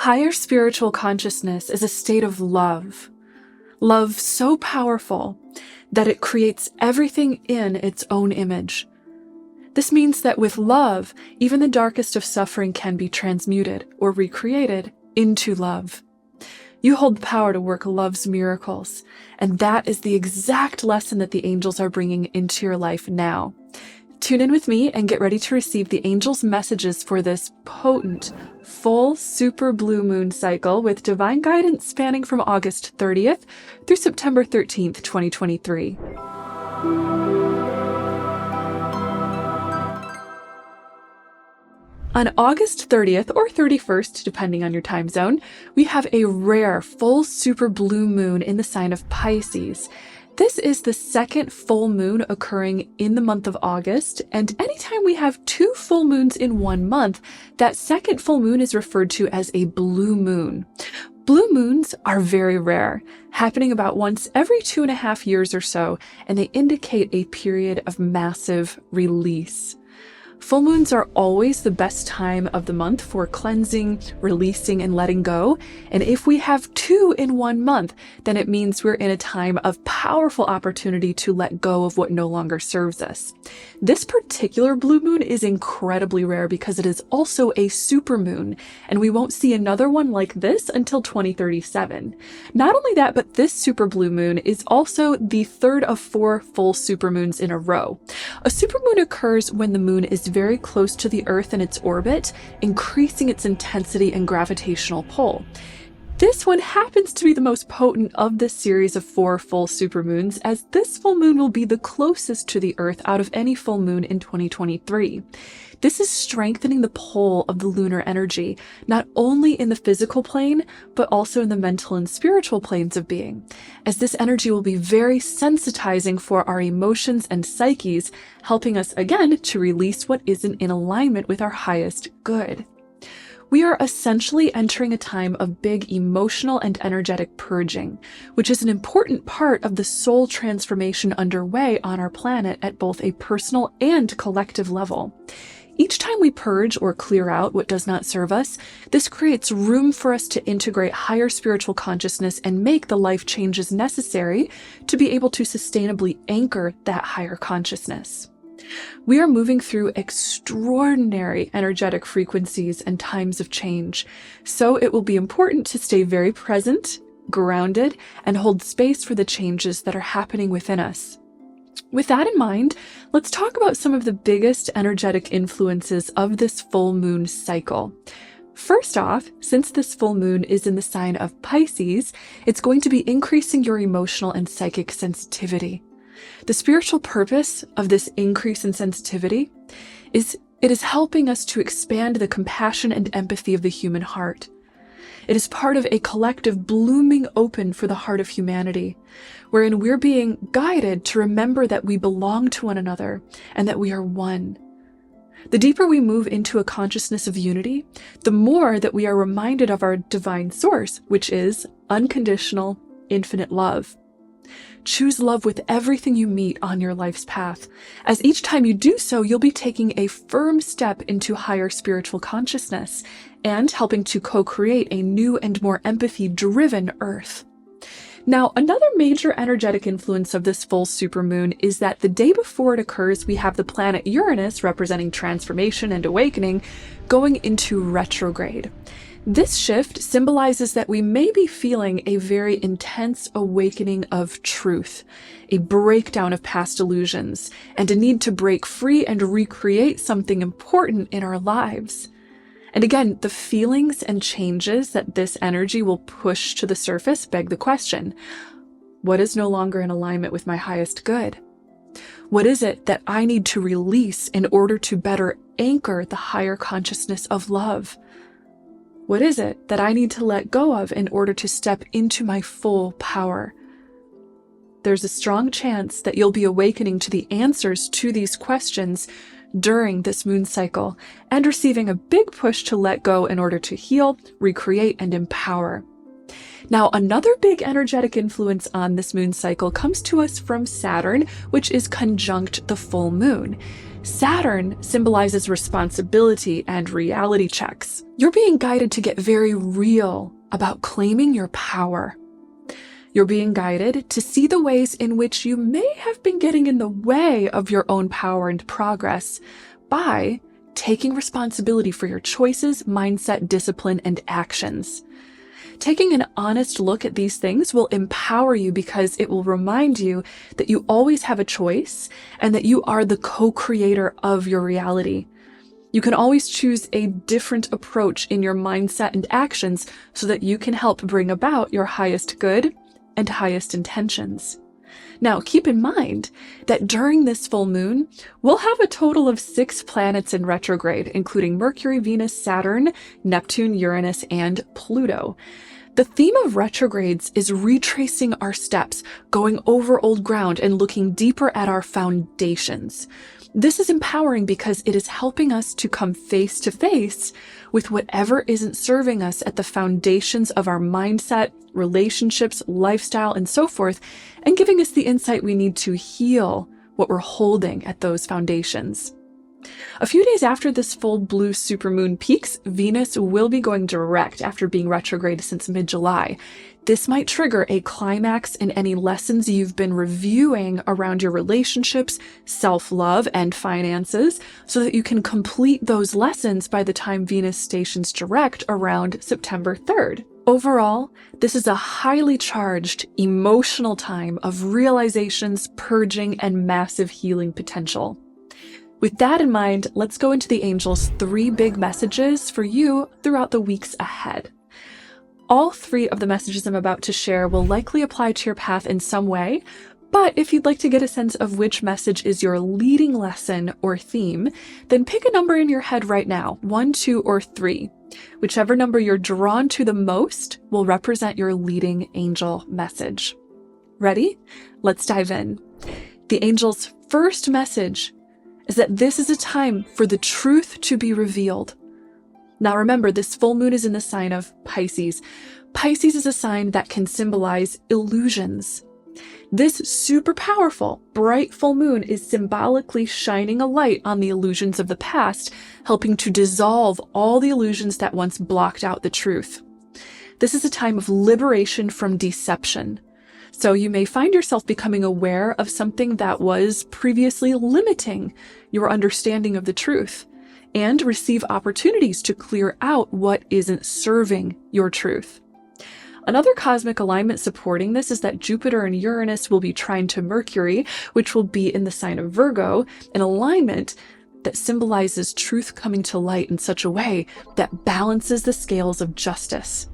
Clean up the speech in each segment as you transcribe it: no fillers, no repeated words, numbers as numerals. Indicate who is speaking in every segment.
Speaker 1: Higher spiritual consciousness is a state of love. Love so powerful that it creates everything in its own image. This means that with love, even the darkest of suffering can be transmuted or recreated into love. You hold the power to work love's miracles, and that is the exact lesson that the angels are bringing into your life now. Tune in with me and get ready to receive the angels' messages for this potent, full super blue moon cycle with divine guidance spanning from August 30th through September 13th, 2023. On August 30th or 31st, depending on your time zone, we have a rare full super blue moon in the sign of Pisces. This is the second full moon occurring in the month of August, and anytime we have two full moons in 1 month, that second full moon is referred to as a blue moon. Blue moons are very rare, happening about once every 2.5 years or so, and they indicate a period of massive release. Full moons are always the best time of the month for cleansing, releasing, and letting go. And if we have two in 1 month, then it means we're in a time of powerful opportunity to let go of what no longer serves us. This particular blue moon is incredibly rare because it is also a supermoon, and we won't see another one like this until 2037. Not only that, but this super blue moon is also the third of 4 full supermoons in a row. A supermoon occurs when the moon is very close to the Earth in its orbit, increasing its intensity and gravitational pull. This one happens to be the most potent of this series of 4 full supermoons, as this full moon will be the closest to the Earth out of any full moon in 2023. This is strengthening the pull of the lunar energy, not only in the physical plane, but also in the mental and spiritual planes of being, as this energy will be very sensitizing for our emotions and psyches, helping us again to release what isn't in alignment with our highest good. We are essentially entering a time of big emotional and energetic purging, which is an important part of the soul transformation underway on our planet at both a personal and collective level. Each time we purge or clear out what does not serve us, this creates room for us to integrate higher spiritual consciousness and make the life changes necessary to be able to sustainably anchor that higher consciousness. We are moving through extraordinary energetic frequencies and times of change, so it will be important to stay very present, grounded, and hold space for the changes that are happening within us. With that in mind, let's talk about some of the biggest energetic influences of this full moon cycle. First off, since this full moon is in the sign of Pisces, it's going to be increasing your emotional and psychic sensitivity. The spiritual purpose of this increase in sensitivity is it is helping us to expand the compassion and empathy of the human heart. It is part of a collective blooming open for the heart of humanity, wherein we're being guided to remember that we belong to one another and that we are one. The deeper we move into a consciousness of unity, the more that we are reminded of our divine source, which is unconditional, infinite love. Choose love with everything you meet on your life's path, as each time you do so, you'll be taking a firm step into higher spiritual consciousness and helping to co-create a new and more empathy-driven Earth. Now, another major energetic influence of this full supermoon is that the day before it occurs, we have the planet Uranus, representing transformation and awakening, going into retrograde. This shift symbolizes that we may be feeling a very intense awakening of truth, a breakdown of past illusions, and a need to break free and recreate something important in our lives. And again, the feelings and changes that this energy will push to the surface beg the question, what is no longer in alignment with my highest good? What is it that I need to release in order to better anchor the higher consciousness of love? What is it that I need to let go of in order to step into my full power? There's a strong chance that you'll be awakening to the answers to these questions during this moon cycle and receiving a big push to let go in order to heal, recreate, and empower. Now, another big energetic influence on this moon cycle comes to us from Saturn, which is conjunct the full moon. Saturn symbolizes responsibility and reality checks. You're being guided to get very real about claiming your power. You're being guided to see the ways in which you may have been getting in the way of your own power and progress by taking responsibility for your choices, mindset, discipline, and actions. Taking an honest look at these things will empower you because it will remind you that you always have a choice and that you are the co-creator of your reality. You can always choose a different approach in your mindset and actions so that you can help bring about your highest good and highest intentions. Now, keep in mind that during this full moon, we'll have a total of 6 planets in retrograde, including Mercury, Venus, Saturn, Neptune, Uranus, and Pluto. The theme of retrogrades is retracing our steps, going over old ground, and looking deeper at our foundations. This is empowering because it is helping us to come face to face with whatever isn't serving us at the foundations of our mindset, relationships, lifestyle, and so forth, and giving us the insight we need to heal what we're holding at those foundations. A few days after this full blue supermoon peaks, Venus will be going direct after being retrograde since mid-July. This might trigger a climax in any lessons you've been reviewing around your relationships, self-love, and finances, so that you can complete those lessons by the time Venus stations direct around September 3rd. Overall, this is a highly charged, emotional time of realizations, purging, and massive healing potential. With that in mind, let's go into the angels' 3 big messages for you throughout the weeks ahead. All 3 of the messages I'm about to share will likely apply to your path in some way, but if you'd like to get a sense of which message is your leading lesson or theme, then pick a number in your head right now, 1, 2, or 3. Whichever number you're drawn to the most will represent your leading angel message. Ready? Let's dive in. The angel's first message is that this is a time for the truth to be revealed. Now remember, this full moon is in the sign of Pisces. Pisces is a sign that can symbolize illusions. This super powerful, bright full moon is symbolically shining a light on the illusions of the past, helping to dissolve all the illusions that once blocked out the truth. This is a time of liberation from deception. So you may find yourself becoming aware of something that was previously limiting your understanding of the truth, and receive opportunities to clear out what isn't serving your truth. Another cosmic alignment supporting this is that Jupiter and Uranus will be trine to Mercury, which will be in the sign of Virgo, an alignment that symbolizes truth coming to light in such a way that balances the scales of justice.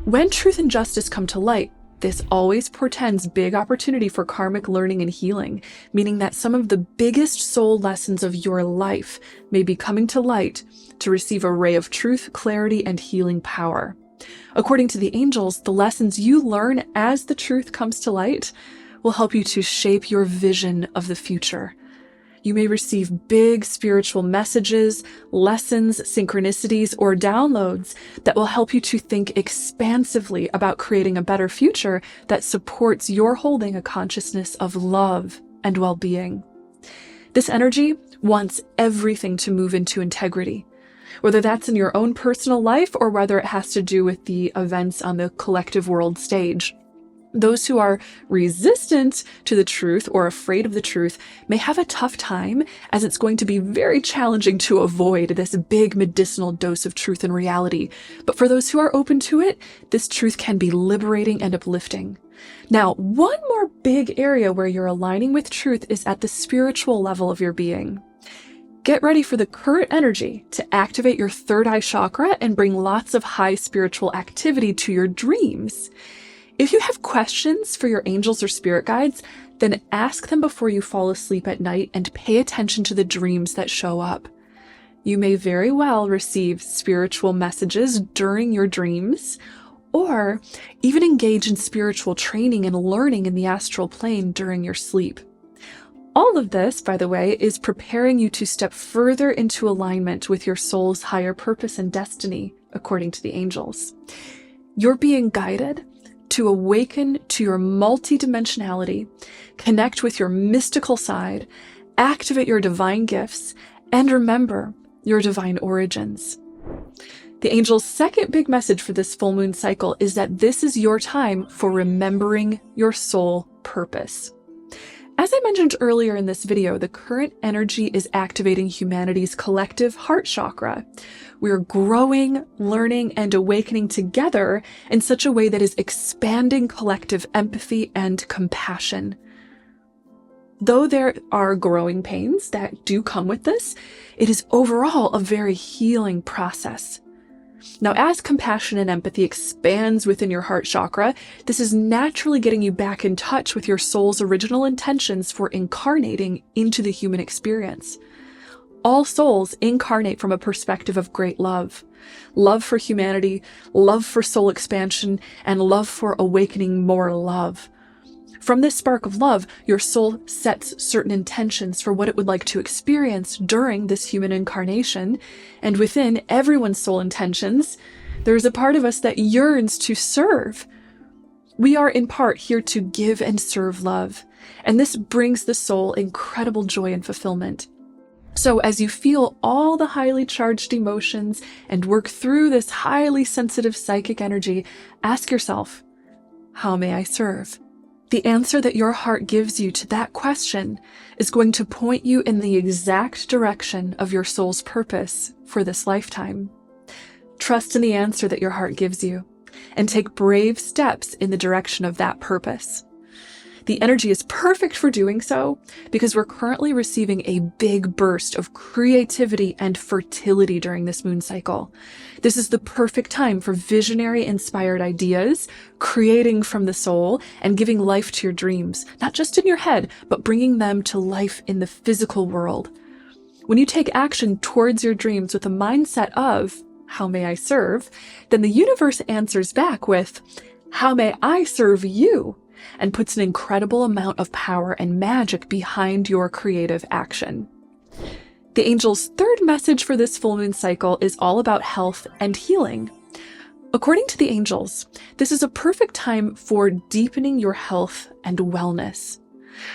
Speaker 1: When truth and justice come to light, this always portends big opportunity for karmic learning and healing, meaning that some of the biggest soul lessons of your life may be coming to light to receive a ray of truth, clarity, and healing power. According to the angels, the lessons you learn as the truth comes to light will help you to shape your vision of the future. You may receive big spiritual messages, lessons, synchronicities, or downloads that will help you to think expansively about creating a better future that supports your holding a consciousness of love and well-being. This energy wants everything to move into integrity, whether that's in your own personal life or whether it has to do with the events on the collective world stage. Those who are resistant to the truth or afraid of the truth may have a tough time, as it's going to be very challenging to avoid this big medicinal dose of truth and reality. But for those who are open to it, this truth can be liberating and uplifting. Now, one more big area where you're aligning with truth is at the spiritual level of your being. Get ready for the current energy to activate your third eye chakra and bring lots of high spiritual activity to your dreams. If you have questions for your angels or spirit guides, then ask them before you fall asleep at night and pay attention to the dreams that show up. You may very well receive spiritual messages during your dreams, or even engage in spiritual training and learning in the astral plane during your sleep. All of this, by the way, is preparing you to step further into alignment with your soul's higher purpose and destiny, according to the angels. You're being guided to awaken to your multidimensionality, connect with your mystical side, activate your divine gifts, and remember your divine origins. The angel's second big message for this full moon cycle is that this is your time for remembering your soul purpose. As I mentioned earlier in this video, the current energy is activating humanity's collective heart chakra. We're growing, learning, and awakening together in such a way that is expanding collective empathy and compassion. Though there are growing pains that do come with this, it is overall a very healing process. Now, as compassion and empathy expands within your heart chakra, this is naturally getting you back in touch with your soul's original intentions for incarnating into the human experience. All souls incarnate from a perspective of great love. Love for humanity, love for soul expansion, and love for awakening more love. From this spark of love, your soul sets certain intentions for what it would like to experience during this human incarnation, and within everyone's soul intentions, there is a part of us that yearns to serve. We are in part here to give and serve love, and this brings the soul incredible joy and fulfillment. So as you feel all the highly charged emotions and work through this highly sensitive psychic energy, ask yourself, how may I serve? The answer that your heart gives you to that question is going to point you in the exact direction of your soul's purpose for this lifetime. Trust in the answer that your heart gives you and take brave steps in the direction of that purpose. The energy is perfect for doing so because we're currently receiving a big burst of creativity and fertility during this moon cycle. This is the perfect time for visionary inspired ideas, creating from the soul and giving life to your dreams, not just in your head, but bringing them to life in the physical world. When you take action towards your dreams with a mindset of, how may I serve? Then the universe answers back with, how may I serve you? And puts an incredible amount of power and magic behind your creative action. The angel's third message for this full moon cycle is all about health and healing. According to the angels, this is a perfect time for deepening your health and wellness.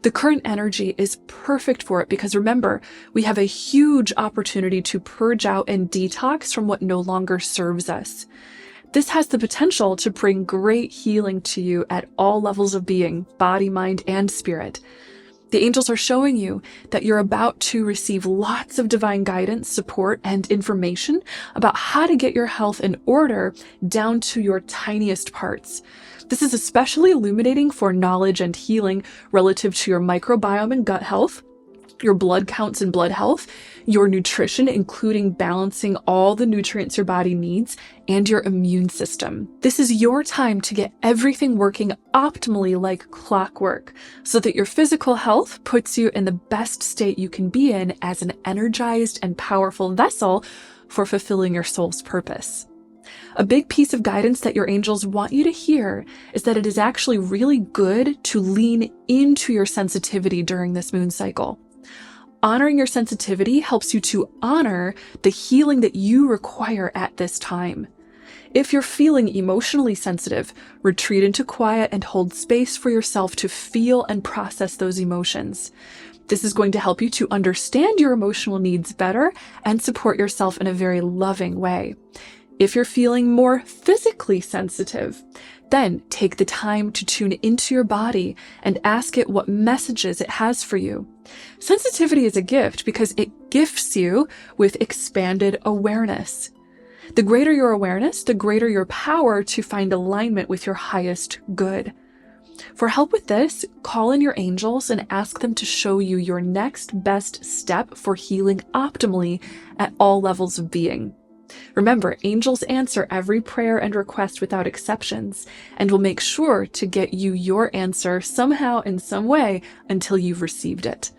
Speaker 1: The current energy is perfect for it because remember, we have a huge opportunity to purge out and detox from what no longer serves us. This has the potential to bring great healing to you at all levels of being, body, mind, and spirit. The angels are showing you that you're about to receive lots of divine guidance, support, and information about how to get your health in order down to your tiniest parts. This is especially illuminating for knowledge and healing relative to your microbiome and gut health, your blood counts and blood health, your nutrition, including balancing all the nutrients your body needs, and your immune system. This is your time to get everything working optimally like clockwork, so that your physical health puts you in the best state you can be in as an energized and powerful vessel for fulfilling your soul's purpose. A big piece of guidance that your angels want you to hear is that it is actually really good to lean into your sensitivity during this moon cycle. Honoring your sensitivity helps you to honor the healing that you require at this time. If you're feeling emotionally sensitive, retreat into quiet and hold space for yourself to feel and process those emotions. This is going to help you to understand your emotional needs better and support yourself in a very loving way. If you're feeling more physically sensitive, then take the time to tune into your body and ask it what messages it has for you. Sensitivity is a gift because it gifts you with expanded awareness. The greater your awareness, the greater your power to find alignment with your highest good. For help with this, call in your angels and ask them to show you your next best step for healing optimally at all levels of being. Remember, angels answer every prayer and request without exceptions, and will make sure to get you your answer somehow in some way until you've received it.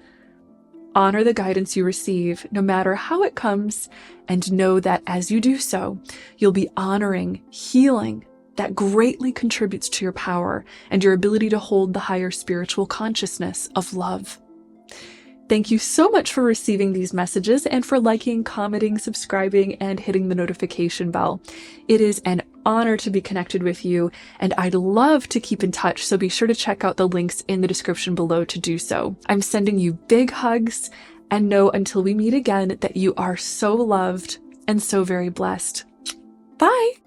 Speaker 1: Honor the guidance you receive, no matter how it comes, and know that as you do so, you'll be honoring healing that greatly contributes to your power and your ability to hold the higher spiritual consciousness of love. Thank you so much for receiving these messages and for liking, commenting, subscribing, and hitting the notification bell. It is an honor to be connected with you, and I'd love to keep in touch, so be sure to check out the links in the description below to do so. I'm sending you big hugs, and know until we meet again that you are so loved and so very blessed. Bye!